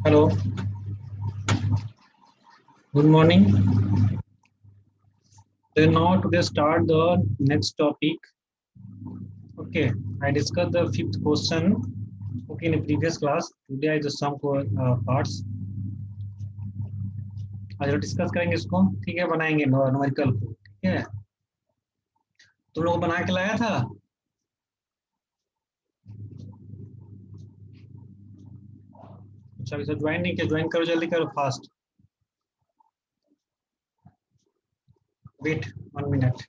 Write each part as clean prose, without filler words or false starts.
Hello, good morning. Then now today start the next topic. Okay, I discussed the fifth question. Okay, in the previous class. Today I just some parts. आज हम discuss करेंगे इसको. ठीक है, बनाएंगे numerical को. ठीक है, तुम लोग बना के लाया था. अच्छा, अभी ज्वाइन नहीं किया. ज्वाइन करो, जल्दी करो, fast. Wait 1 minute.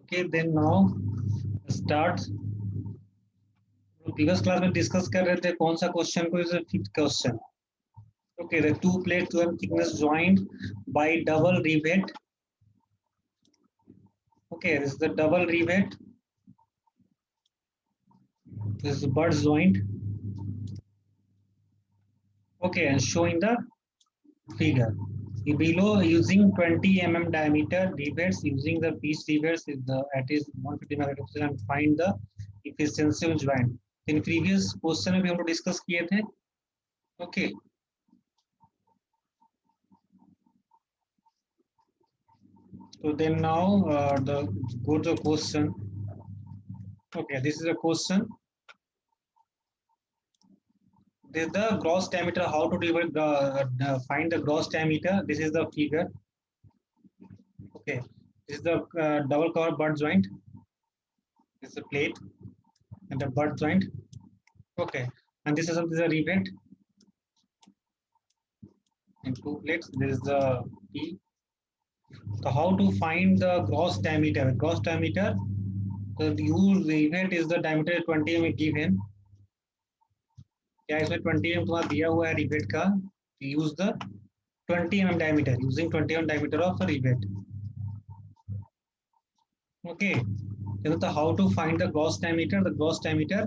Okay, then now start. Previous class में डिस्कस कर रहे थे कौन सा क्वेश्चन को. Is fifth question. Okay, the two plates 12 thickness joined by double rivet. Okay, this is the double rivet. This is butt joint. Okay, and showing the figure. Below, using 20 mm diameter rivets, using the pitch rivets is the at is 150 megapixel, and find the efficiency of joint. In previous question में भी हम लोग discuss किए थे. Okay. So then now the go to the question. Okay, this is a question. This is the gross diameter. How to find the gross diameter? This is the figure. Okay, this is the double cover butt joint. This is the plate and the butt joint. Okay, and this is a rivet. And two plates. This is the P. So how to find the gross diameter? Gross diameter. The use rivet is the diameter 20 mm given. क्या इसमें 20 mm तुम्हारा दिया हुआ है rivet का. Use the 20 mm diameter, using 20 mm diameter of a rivet. Okay, so how to find the gross diameter? The gross diameter.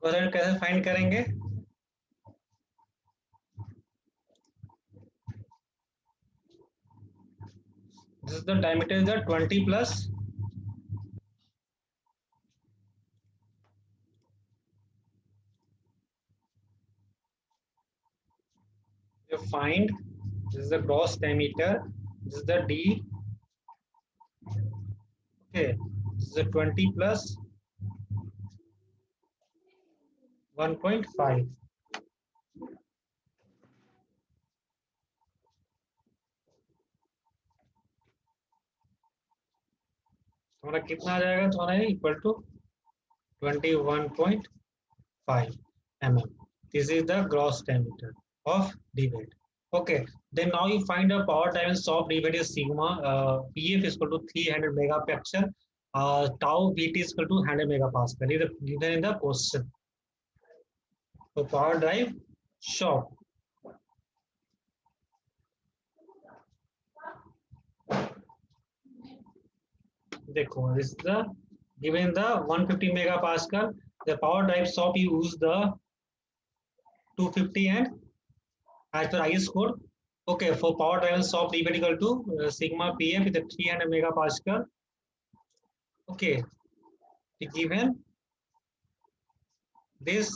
Percent कैसे find करेंगे? This is the diameter is the 20 plus you find. This is the gross diameter. This is the D. Okay, this is the 20 plus 1.5. तुम्हारा कितना आ जाएगा? तुम्हारा equal to 21.5 mm. This is the gross diameter of debate. Okay, then now you find the power dimensions of debate is sigma. PF is equal to 300 megapascal. Tau VT is equal to 100 megapascal. Is given in the question. So power drive shock. देखो, this is the given the 150 megapascal. The power drive shop use the 250 and as per IS code. Okay, for power driven shop debate equal to sigma PF with a 300 megapascal. Okay, given this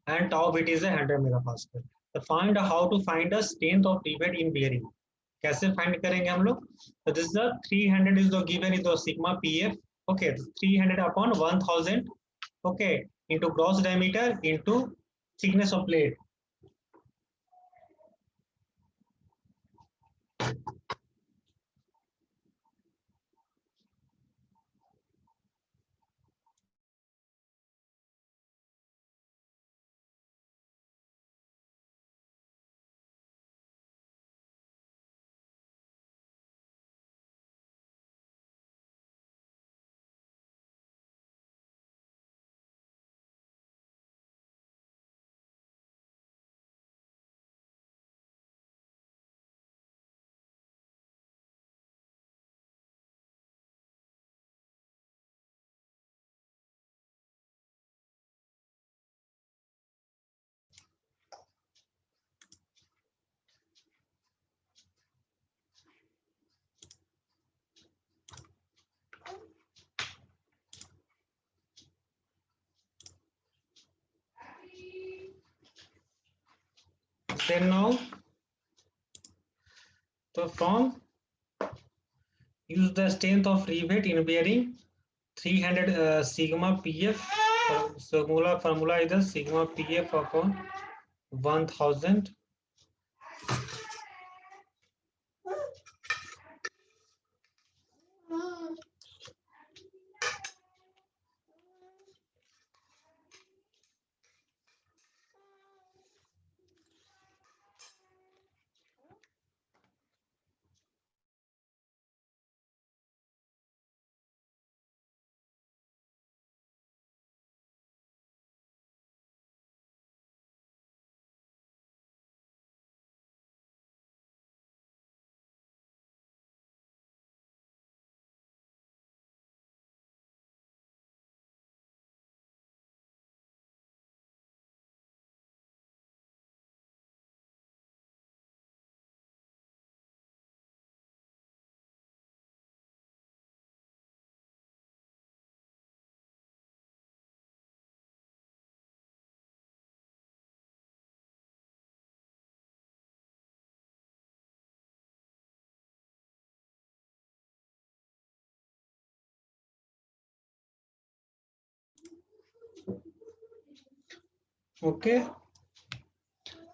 and tau bit is a 100 megapascal. So find how to find the strength of debate in bearing. कैसे find करेंगे हम लोग? So this is the 300 is the given is the sigma PF. Okay, 300 upon 1000. Okay, into gross diameter into thickness of plate. Then now, so from use the strength of rivet in bearing 300 sigma PF. Formula is the sigma PF upon 1000. Okay,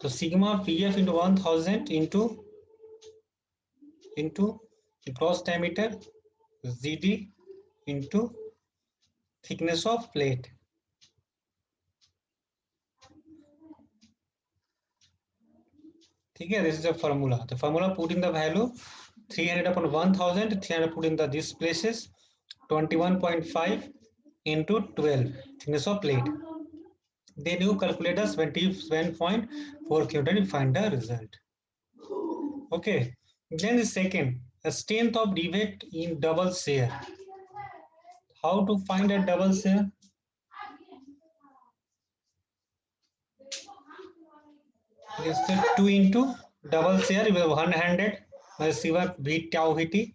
so sigma PF into 1000 into the cross diameter ZD into thickness of plate. Okay, this is the formula. The formula put in the value 300 upon 1000, 300 put in the these places 21.5 into 12 thickness of plate. Then you calculate the 27.4 kilonewton and find the result. Okay. Then the second, the strength of debate in double shear. How to find a double shear? This is 2 into double share with 100 receiver V tau Vt.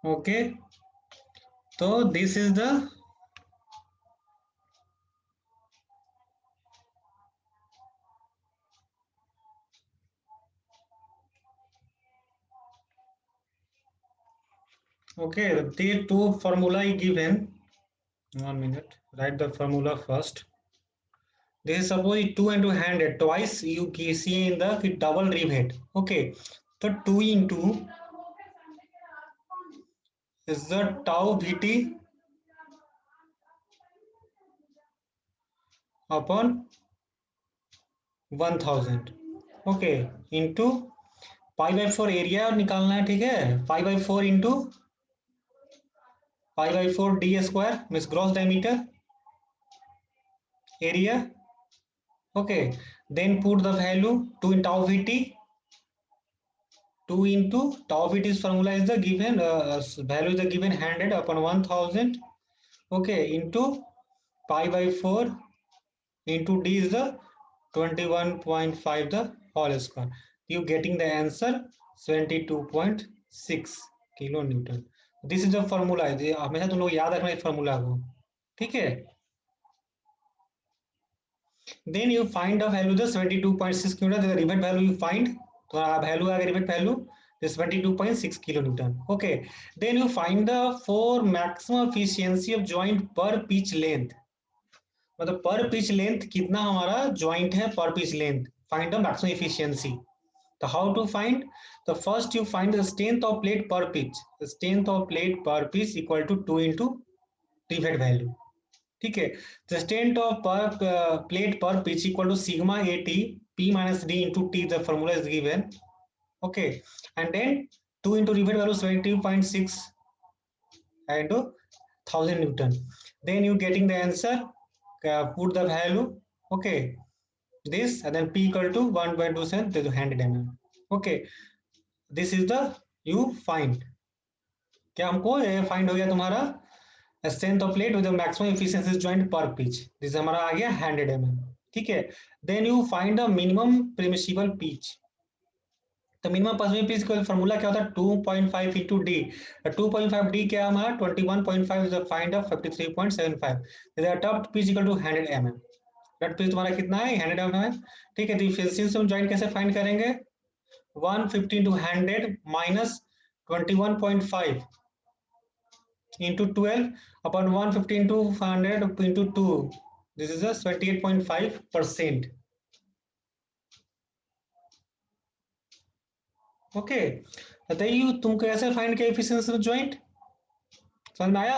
Okay, so this is the okay. The two formula given. 1 minute. Write the formula first. This is suppose 2 into 100 twice you see in the double repeat. Okay, so 2 into is the tau Vt upon 1000. Okay, into pi by 4 area निकालना है, ठीक है. pi by 4 into pi by 4 d square means gross diameter area. Okay, then put the value 2 in tau Vt. 2 into tau Vt's formula is the given value is the given 100 upon 1000. Okay, into pi by 4 into d is the 21.5 the whole square. You getting the answer 72.6 kilo Newton. This is the formula है, हमेशा तुम लोग याद रखना इस formula को, ठीक है. Then you find the value the 72.6 kilo newton. Rivet value you find, तो वैल्यू आ गया rivet value 72.6 kilo newton. Okay, then you find the for maximum efficiency of joint per pitch length. मतलब per pitch length कितना हमारा joint है per pitch length, find the maximum efficiency. तो how to find, तो first you find the strength of plate पर pitch. Strength of plate पर pitch equal to 2 into rivet value, ठीक है. The strength of per plate पर pitch equal to sigma A T P minus D into T, the formula is given. Okay, and then 2 into rivet value 70.6 and 1000 Newton. Then you getting the answer, put the value. Okay, this and then p equal to 1.27 to 100 mm. Okay, this is the you find. क्या हमको find हो गया तुम्हारा strength of plate with maximum efficiency joint per pitch. This हमारा आ गया 100 mm, ठीक है. Then you find the minimum permissible pitch. तो मिनिमम परमिसिबल पिच का फॉर्मूला क्या होता है 2.5 इंटू डी। 2.5 डी क्या है हमारा 21.5 is the find of 53.75 top pitch equal to 100 mm। Dot pitch तुम्हारा कितना है 100 mm है। ठीक है, तो एफिशिएंसी हम ज्वाइंट कैसे फाइंड करेंगे 150 into 100 minus 21.5 into 12 upon 150 into 100 into 2, this is a 28.5%। Okay, बताइए तुम कैसे फाइंड किया एफिशिएंसी ऑफ जॉइंट, समझ में आया।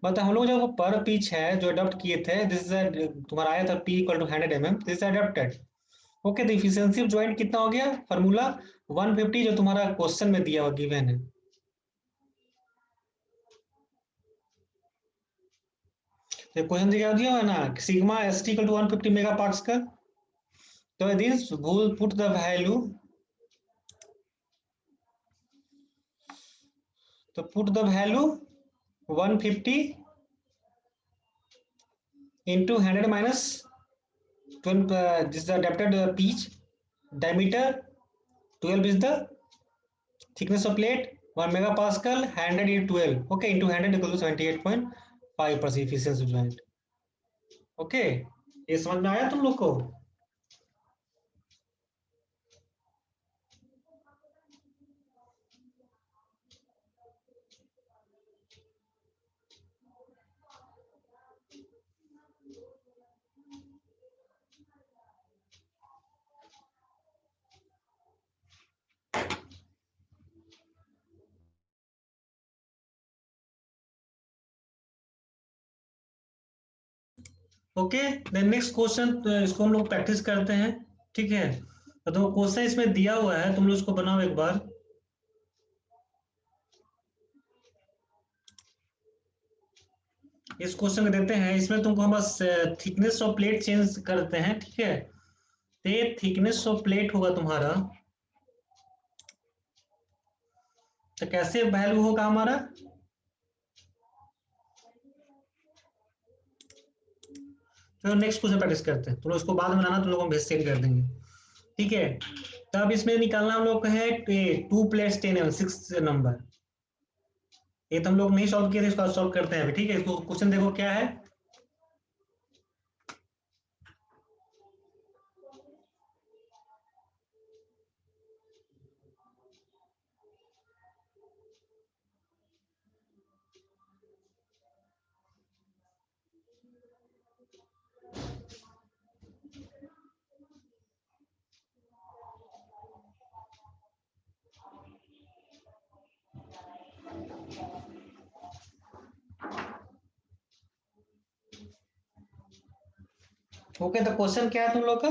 मतलब हम लोग जो पर पिच है जो अडॉप्ट किए थे, दिस इज तुम्हारा आया था P equal to 100 mm, this is adopted. Okay, तो एफिशिएंसी ऑफ जॉइंट कितना हो गया फार्मूला 150 जो तुम्हारा क्वेश्चन में दिया हुआ गिवन है। तो क्वेश्चन दिया हुआ है ना sigma S T equal to 150 mega pascal. तो this will put the value, तो put the value 150 into 100 minus 12, this is the adapted pitch, diameter 12 is the thickness of plate, 1 megapascal, 100 into 12, okay, into 100 equal to 78.5% efficiency joint। Okay, ये समझ में आया तुम लोग को। Okay, then next question, इसको हम लोग प्रैक्टिस करते हैं। ठीक है, तो क्वेश्चन इसमें दिया हुआ है, तुम लोग इसको बनाओ एक बार। इस क्वेश्चन में देते हैं, इसमें तुमको हम बस थिकनेस ऑफ प्लेट चेंज करते हैं। ठीक है, तो ये थिकनेस ऑफ प्लेट होगा तुम्हारा, तो कैसे वैल्यू होगा हमारा, तो नेक्स्ट क्वेश्चन प्रैक्टिस करते हैं। तुम लोग इसको बाद में बनाना, तुम लोग हम भेज सेंड कर देंगे। ठीक है, तो अब इसमें निकालना हम लोग का है 2+10 6 नंबर। ये तो हम लोग नहीं सॉल्व किए थे, इसको सॉल्व करते हैं अभी। ठीक है, इसको क्वेश्चन देखो क्या है। ओके, तो क्वेश्चन क्या है तुम लोग का,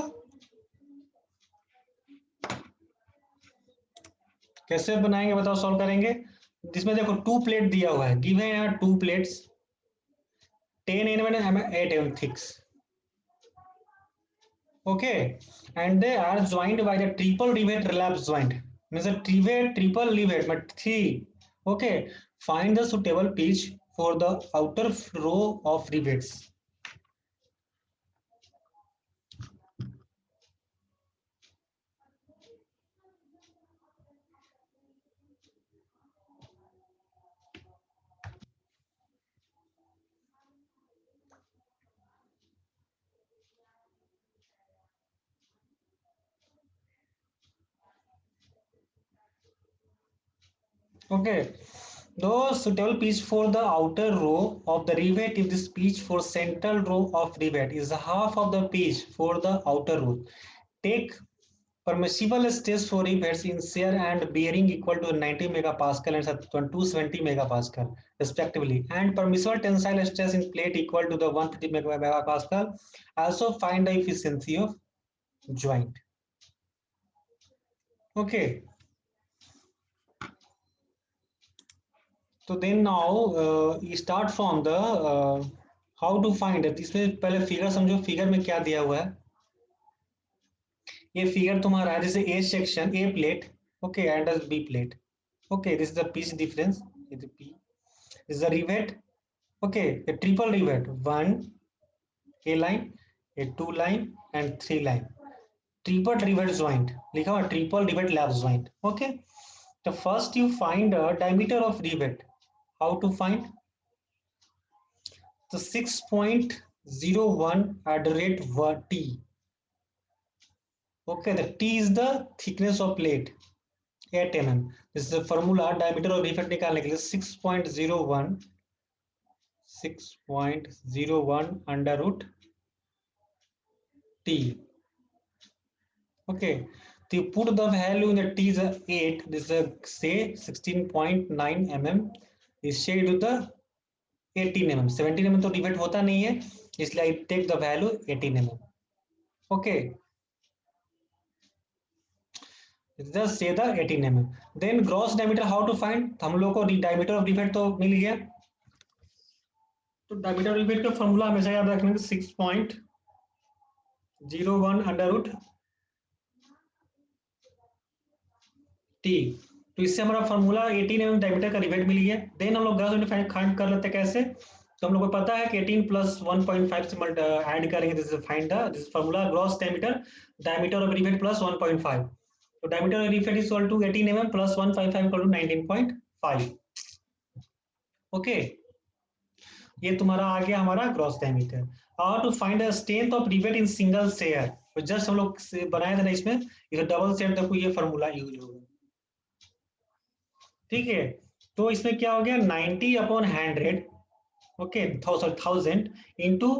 कैसे बनाएंगे बताओ, सॉल्व करेंगे। जिसमें देखो 2 प्लेट दिया हुआ है, गिवन है यहाँ 2 plates 10 mm 8 mm thicks. Okay, and they are joint by the triple rivet relapse joint, means a triple rivet but 3। okay, find the suitable pitch for the outer row of rivets। Okay, the suitable pitch for the outer row of the rivet, if this pitch for central row of rivet is half of the pitch for the outer row, take permissible stress for rivets in shear and bearing equal to 90 megapascal and 270 megapascal respectively, and permissible tensile stress in plate equal to the 150 megapascal. Also find the efficiency of joint। Okay, तो then now start from the how to find it. इसमें पहले figure समझो, figure में क्या दिया हुआ है। ये फिगर तुम्हारा है, जैसे A section A plate, okay, and B plate. Okay, this is the pitch difference, P is the rivet. Okay, a triple rivet, one a line, a two line and three line। Triple rivet joint लिखा हुआ, triple rivet lap joint. Okay, तो first you find diameter of rivet. How to find? तो 6.01 at the rate t. Okay, the t is the thickness of plate 8 mm. This is the formula diameter of rivet निकालने के लिए 6.01 under root t. Okay, so you put the value in the t is 8, this is say 16.9 mm is shared with the 18 mm. 17 mm तो rivet होता नहीं है, इसलिए I take the value 18 mm. Okay, just say the 18 mm. Then gross diameter how to find? हम लोग को diameter of rivet तो मिल गया, तो diameter of rivet का फॉर्मूला हमेशा याद रखना है 6.01 अंडर रूट टी। तो इससे हमारा फॉर्मूला 18 mm डायमीटर का रिवेट मिल गया। देन हम लोग ग्रॉस डायमीटर फाइंड कर लेते हैं कैसे? तो हम लोग को पता है कि 18 प्लस 1.5 से ऐड करेंगे, this is find the this formula gross diameter, diameter of rivet plus 1.5। तो diameter of rivet is equal to 18 mm plus 155 equal to 19.5। Okay, ये तुम्हारा आ गया हमारा ग्रॉस डायमीटर। और to find the strength of rivet in single shear, तो just हम लोग बनाए थे ना इसमें, इधर डबल शेयर देखो ये फॉर्मूला यूज होगा। ठीक है, तो इसमें क्या हो गया 90 upon 100, okay, 1000 into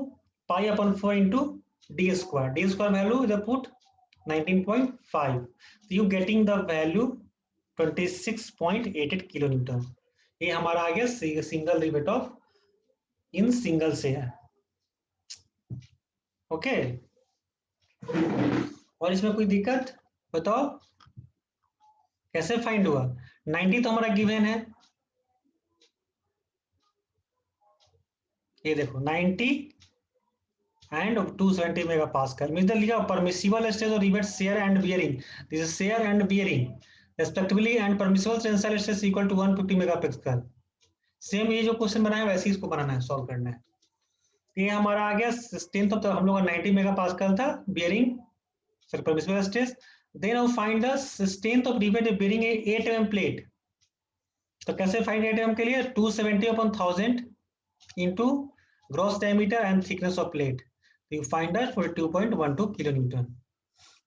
pi upon 4 into D square value इधर पुट 19.5, तो you getting the value 26.88 kilo Newton. ये हमारा आ गया single rivet of in single share. Okay, और इसमें कोई दिक्कत बताओ कैसे फाइंड हुआ? 90 तो हमारा गिवन है, ये देखो 90 and 270 megapascal means the लिखा permissible stress of rivet shear and bearing, this is shear and bearing respectively, and permissible tensile stress equal to 150 megapascal। Same ये जो क्वेश्चन बनाया वैसे ही इसको बनाना है, सॉल्व करना है। ये हमारा आ गया स्ट्रेंथ ऑफ, हम लोग का 90 मेगापास्कल था bearing, sorry permissible stress. Then हम find the strength of rivet bearing 8 mm plate. तो कैसे फाइंड 8 mm के लिए 270 upon 1000 into gross diameter and thickness of plate. So you find that 42.12 kilonewton.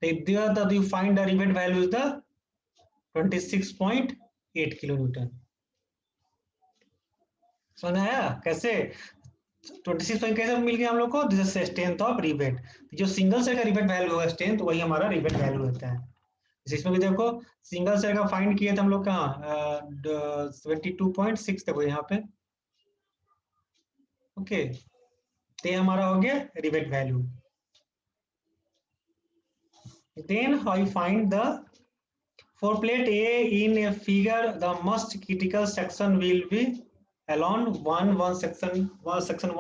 There you find the rivet value is the 26.8 kilonewton. समझ आया कैसे? 26 point कैसे मिल गया हम लोग को? This is strength of rivet. जो सिंगल सेल का रिवेट वैल्यू होगा स्ट्रेंथ, वही हमारा रिवेट वैल्यू होता है। इसमें भी देखो सिंगल सेल का फाइंड किए थे हम लोग कहाँ, 72.6 देखो यहाँ पे। ओके, तो ये हमारा हो गया rivet value. Then how you find the, for plate A in a figure, the most critical section will be along one section 1 or section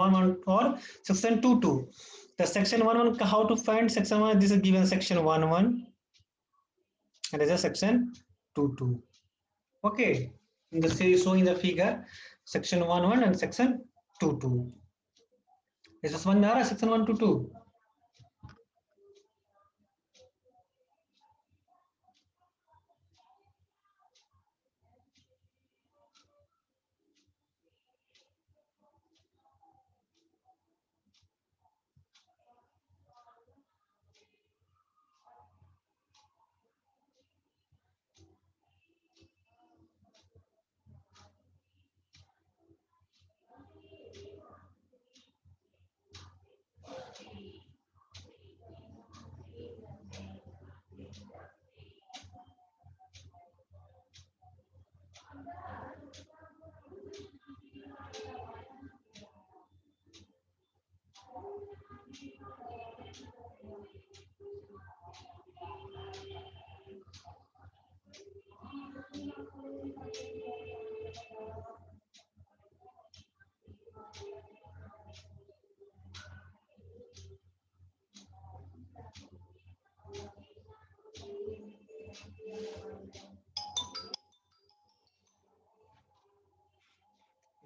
2 2। The section 1 how to find section 1? This is given section 1 1 and this is section 2 2। Okay, in the show in the figure section 1 1 and section 2 2। ऐसा समझ में आ रहा है section 1 to 2?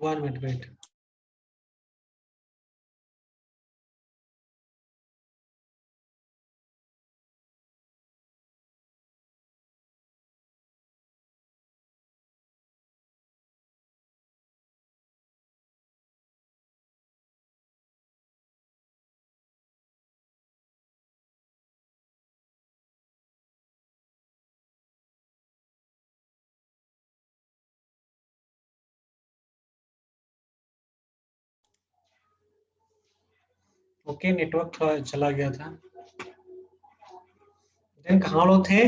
1 minute wait। Okay, network थोड़ा चला गया था। Then कहाँ लोग थे?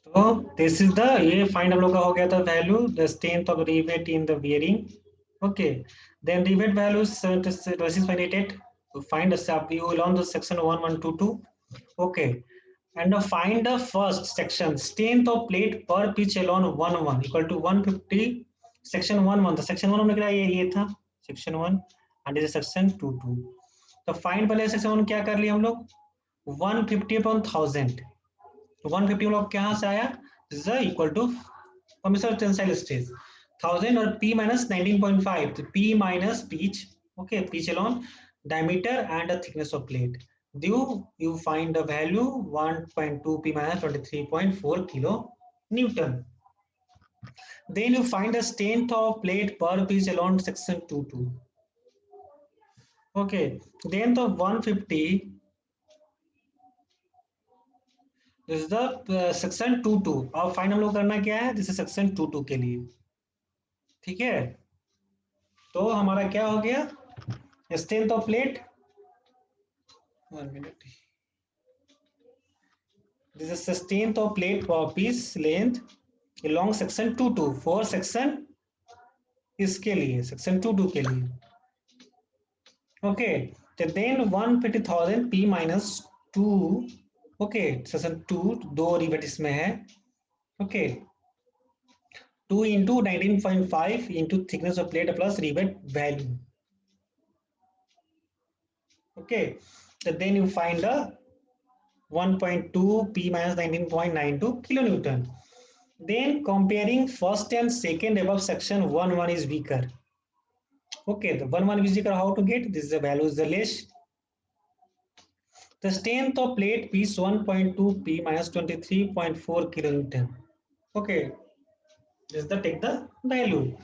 तो दिस इज द, ये फाइंड हम लोग का हो गया था value the strength of rivet in the bearing. Okay, then rivet value 76.88 to find the sub you along the section 1122. Okay, and find the first section strength of plate per pitch along 11 equal to 150 section 11, the section 1 हमने क्या ये था section 1 and this is section 22। तो find पहले section 1 क्या कर लिया हम लोग, 150 upon 1000। तो 150 हम लोग कहाँ से आया, is equal to permission tensile stress 1000 और p माइनस 19.5, तो p minus pitch, okay pitch along diameter and the thickness of plate, you find the value 1.2 p minus 23.4 kilo Newton. Then you find the strength of plate per piece along section 22. Okay, then the 150, this is the section 22। अब final लोग करना क्या है, this is section 22 के लिए, ठीक है। तो हमारा क्या हो गया, strength of plate, 1 minute, this is strength of plate piece length along section 22 for section इसके लिए सेक्शन 22 के लिए, ओके। तो then 150,000 p minus 2, okay section 2 दो रिवेट इसमें है, okay 2 into 19.5 into thickness of plate plus rivet value, okay। So then you find the 1.2 p minus 19.92 kilonewton. Then comparing first and second above section 1 is weaker, okay the 1 is weaker, how to get this, is the value is the less, the strength of plate piece 1.2 p minus 23.4 kilonewton, okay this is the take the value.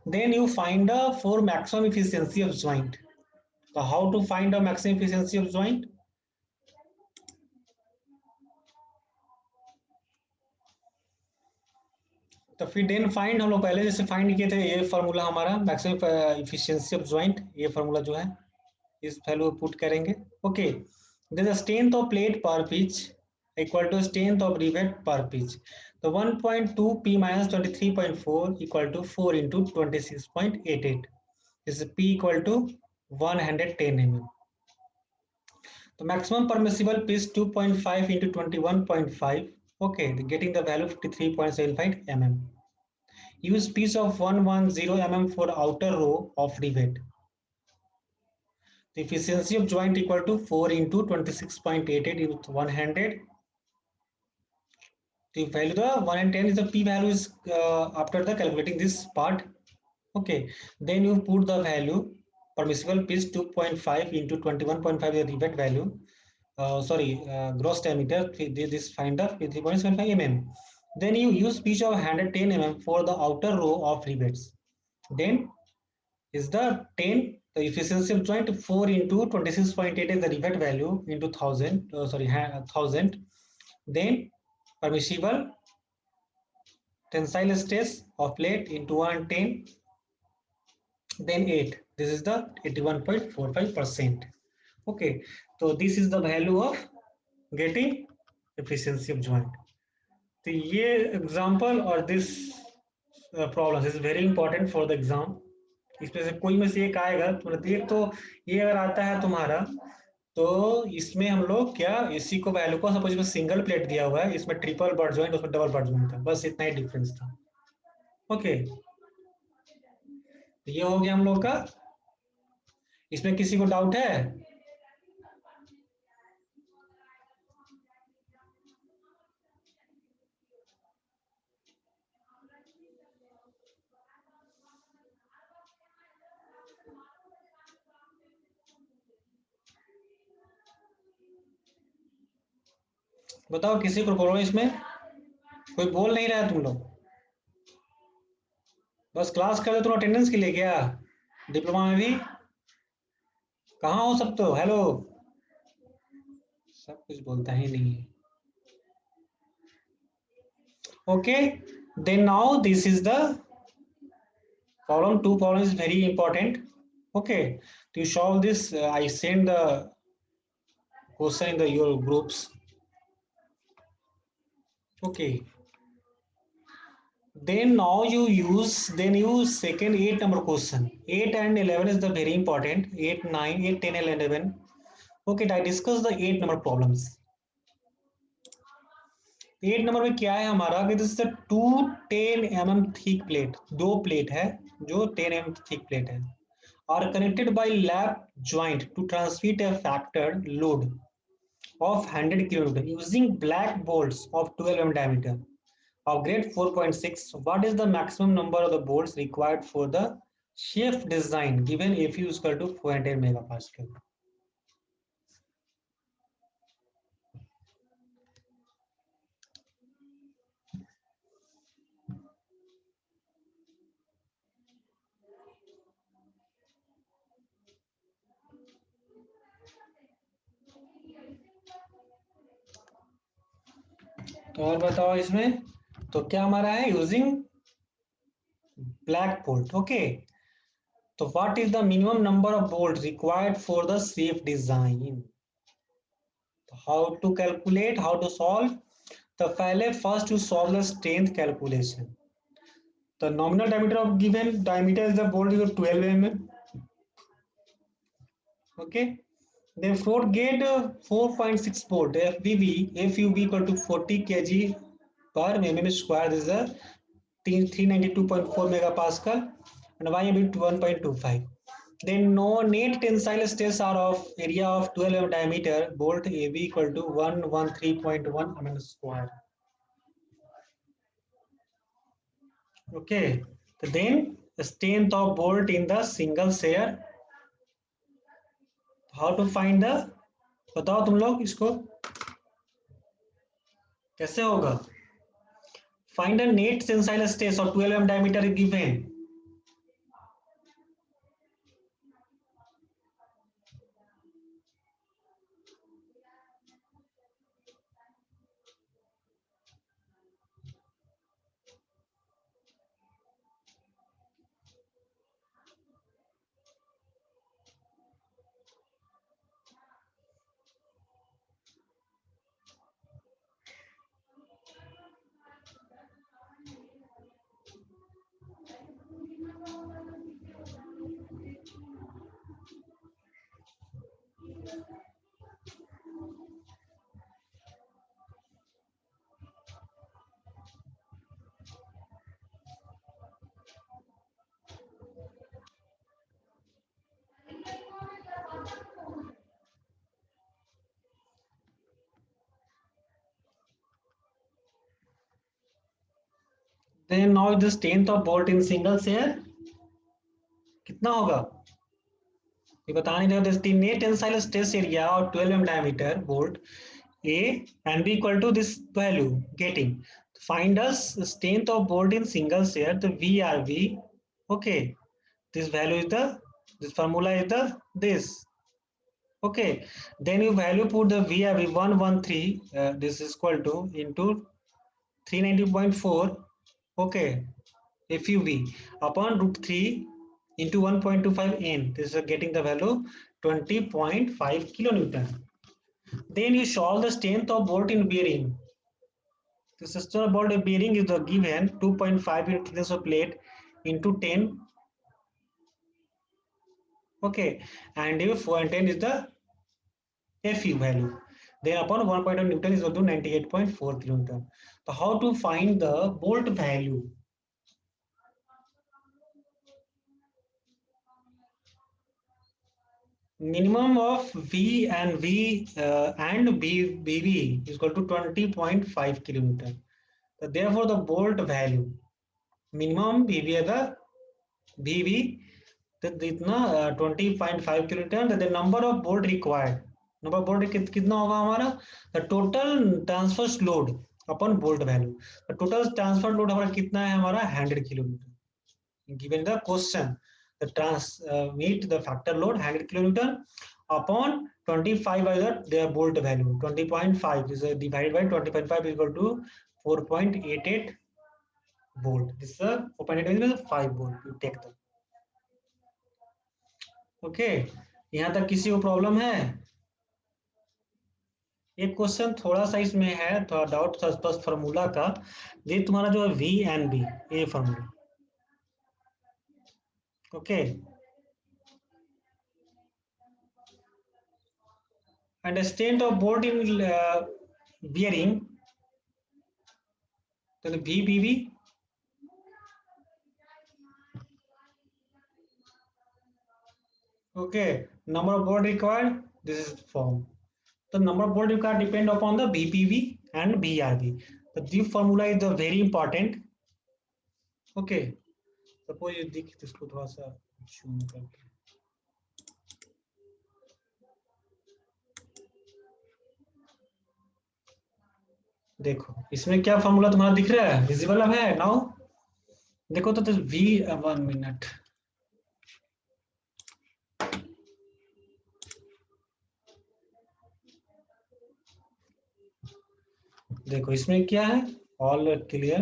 Then you find the for maximum efficiency of joint. So how to find the maximum efficiency of joint, तो फिर then find हम लोग पहले जैसे find किए थे, ये formula हमारा मैक्सिमम इफिशियंसी ऑफ जॉइंट, ये फार्मूला जो है इस वैल्यू पुट करेंगे, okay. This strength of plate पर pitch equal to strength of rivet पर पिच, तो 1.2 p minus 23.4 equal to 4 into 26.88, is p equal to 110 mm। तो maximum permissible pitch 2.5 into 21.5, okay getting the value 53.75 mm। Use piece of 110 mm for outer row of rivet. The efficiency of joint equal to 4 into 26.88 with 100. The value the 110 is the p value is after the calculating this part. Okay, then you put the value permissible pitch 2.5 into 21.5 the rivet value. Gross diameter. This find the 3.75 mm. Then you use pitch of 110 mm for the outer row of rivets. Then is the 10, the efficiency of joint 4 into 26.8 is the rivet value into 1000, then permissible tensile stress of plate into 110, then 8, this is the 81.45%, okay। so this is the value of getting efficiency of joint। तो ये example और this problem is very important for the exam। इसमें से कोई में से एक आएगा तो देख, तो ये अगर आता है तुम्हारा, तो इसमें हम लोग क्या इसी को वैल्यू को सपोज इसमें सिंगल प्लेट दिया हुआ है, इसमें ट्रिपल बट ज्वाइंट उसमें डबल बट ज्वाइंट था, बस इतना ही डिफरेंस था, ओके। ये हो गया हम लोग का, इसमें किसी को डाउट है? बताओ किसी को बोलो, इसमें कोई बोल नहीं रहा है तुम लोग, बस क्लास कर दो तुम अटेंडेंस के लिए क्या, डिप्लोमा में भी कहाँ हो सब, तो हेलो सब कुछ बोलता ही नहीं है, okay. Then now this is the problem. Two problems is very important. Okay, to solve this, I send the question in the your groups. Okay. Then now you second 8 number question. 8 and 11 is the very important. 8, 9, 8, 10, 11. Okay, I discuss the 8 number problems. 8 number में क्या है हमारा कि this 210 mm thick plate, दो plate है जो 10 mm thick plate है, are connected by lap joint to transmit a factored load of 100 kN using black bolts of 12 mm diameter of grade 4.6. What is the maximum number of the bolts required for the shaft design given Fu is equal to 410 megapascal? तो और बताओ इसमें, तो क्या हमारा है using black bolt. Okay, तो what is the minimum number of bolt required for the safe design? How to calculate, how to solve? तो पहले first to solve the strength calculation. The nominal diameter of given diameter is the bolt is 12 mm. Okay, then float gate 4.6 bolt FBB FUB equal to 40 kg per mm square. This is a 392.4 megapascal and YB 1.25. Then no net tensile stress are of area of 12 mm diameter bolt AB equal to 113.1 mm square. Okay, then the strength of bolt in the single share. How to find the, बताओ तुम लोग इसको कैसे होगा? Find a net tensile stress of 12 mm diameter given. Then now the strength of bolt in single share कितना होगा? ये बता नहीं रहे. The net tensile stress area of 12 mm diameter bolt A and B equal to this value getting. Find us strength of bolt in single share. The VRV. Okay, this value is the, this formula is the this. Okay, then you value put the VRV 113. This is equal to into 390.4. Okay, FUV upon root 3 into 1.25 N. This is getting the value 20.5 kilonewton. Then you solve the strength of bolt in bearing. The system of bolt bearing is the given 2.5 into thickness of plate into 10. Okay, and if 410 is the Fu value. Then upon 1.1 Newton is equal to 98.4 kilonewton. So how to find the bolt value? Minimum of V and BV is equal to 20.5 kilonewton. So therefore, the bolt value minimum BV है the BV तो इतना 20.5 kilonewton. The number of bolt required, number of bolt कितना होगा हमारा? The total transverse load upon bolt value. The total transfer load हमारा कितना है? हमारा 100 kilonewton. Given the question, the meet the factor load 100 kilonewton upon 25 by their bolt value 20.5 is divided by 20.5 is equal to 4.88. volt. This is 4.8 means 5 volt. You take them. Okay. यहाँ तक किसी को problem है? एक question थोड़ा सा इसमें है, थोड़ा डाउट था बस फार्मूला का। ये तुम्हारा जो है वी एन बी, ये formula. Okay, and the strength of bolt in bearing, then VPB, okay, number of bolt required, this is form. The number of bolt required depend upon the VPB and BRB. So this formula is the very important. Okay, suppose you देख इसको थोड़ा सा zoom करके, देखो इसमें क्या formula तुम्हारा दिख रहा है, विजिबल है नाउ? देखो तो वी, 1 मिनट, देखो इसमें क्या है, ऑल क्लियर।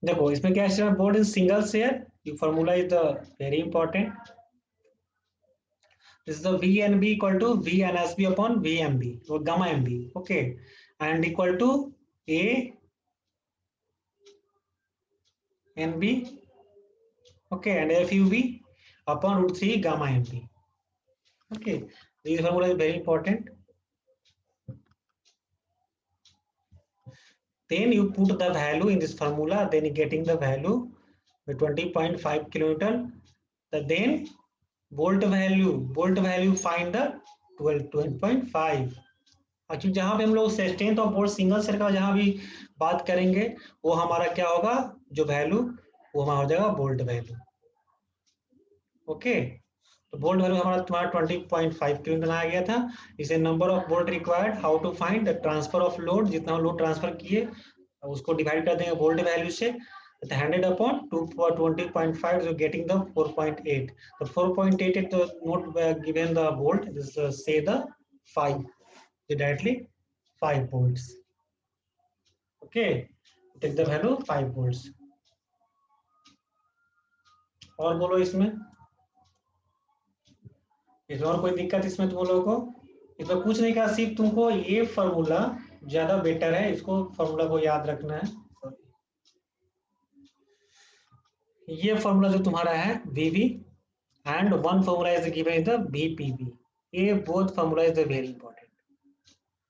देखो इसमें क्या है, बोर्ड इन सिंगल शेयर, ये formula is the very important. This is the VNB equal to VNSB upon VMB और gamma MB, okay, and equal to A NB, okay, and FUB upon √3 gamma MB. Okay, this formula is very important. Then you put the value in this formula, then you getting the value 20.5 kilonewton. Then bolt value find the 12.5. Actually जहां पे हम लोग strength of bolt single set का जहां भी बात करेंगे, वो हमारा क्या होगा, जो वैल्यू वो हमारा हो जाएगा बोल्ट वैल्यू। ओके, तो बोल्ट वैल्यू हमारा तुम्हारा 20.5 किलो बनाया गया था। इसे number of bolt required, how to find the transfer of load, जितना लोड ट्रांसफर किए उसको डिवाइड कर देंगे बोल्ट वैल्यू से, 100 upon 20.5, so getting the 4.8. The 4.8 is not given the bolt, this say the 5, directly 5 volts. Okay, take the value 5 volts. और बोलो इसमें और कोई दिक्कत इसमें तुम लोगों को? इसमें कुछ नहीं कहा, सिर्फ तुमको ये फॉर्मूला ज्यादा बेटर है, इसको फॉर्मूला को याद रखना है। ये फॉर्मूला जो तुम्हारा है VV and one formula is given in the VPB. ये both formula is very important.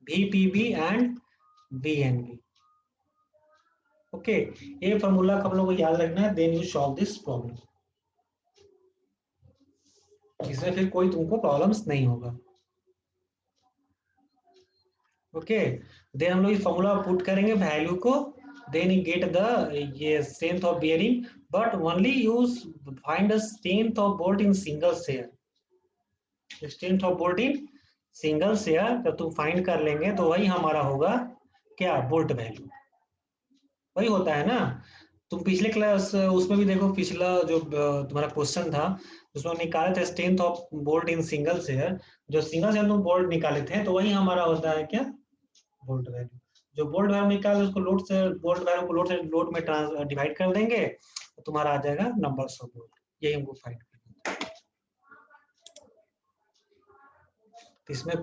VPB and VNB. Okay, ये फॉर्मूला हम लोग को याद रखना है, then you solve this problem. इसमें फिर कोई तुमको प्रॉब्लम्स नहीं होगा। ओके, देन हम लोग इस फॉर्मूला पुट करेंगे वैल्यू को, देन यू गेट द ये strength of bearing, but only use find the strength of bolt in single share. Strength of bolt in single share जब तुम फाइंड कर लेंगे तो वही हमारा होगा क्या, बोल्ट वैल्यू, वही होता है ना। तुम पिछले क्लास उसमें भी देखो, पिछला जो तुम्हारा क्वेश्चन था उसमें निकाले थे strength of bolt in single share, जो सिंगल शेयर तुम बोल्ट निकाले थे, तो वही हमारा होता है क्या, बोल्ट वैल्यू। जो बोल्ट वैल्यू निकाले उसको लोड से, बोल्ट वैल्यू को लोड से लोड में डिवाइड कर देंगे तो तुम्हारा आ जाएगा नंबर्स ऑफ बोल्ट, यही हमको फाइंड करना है। इसमें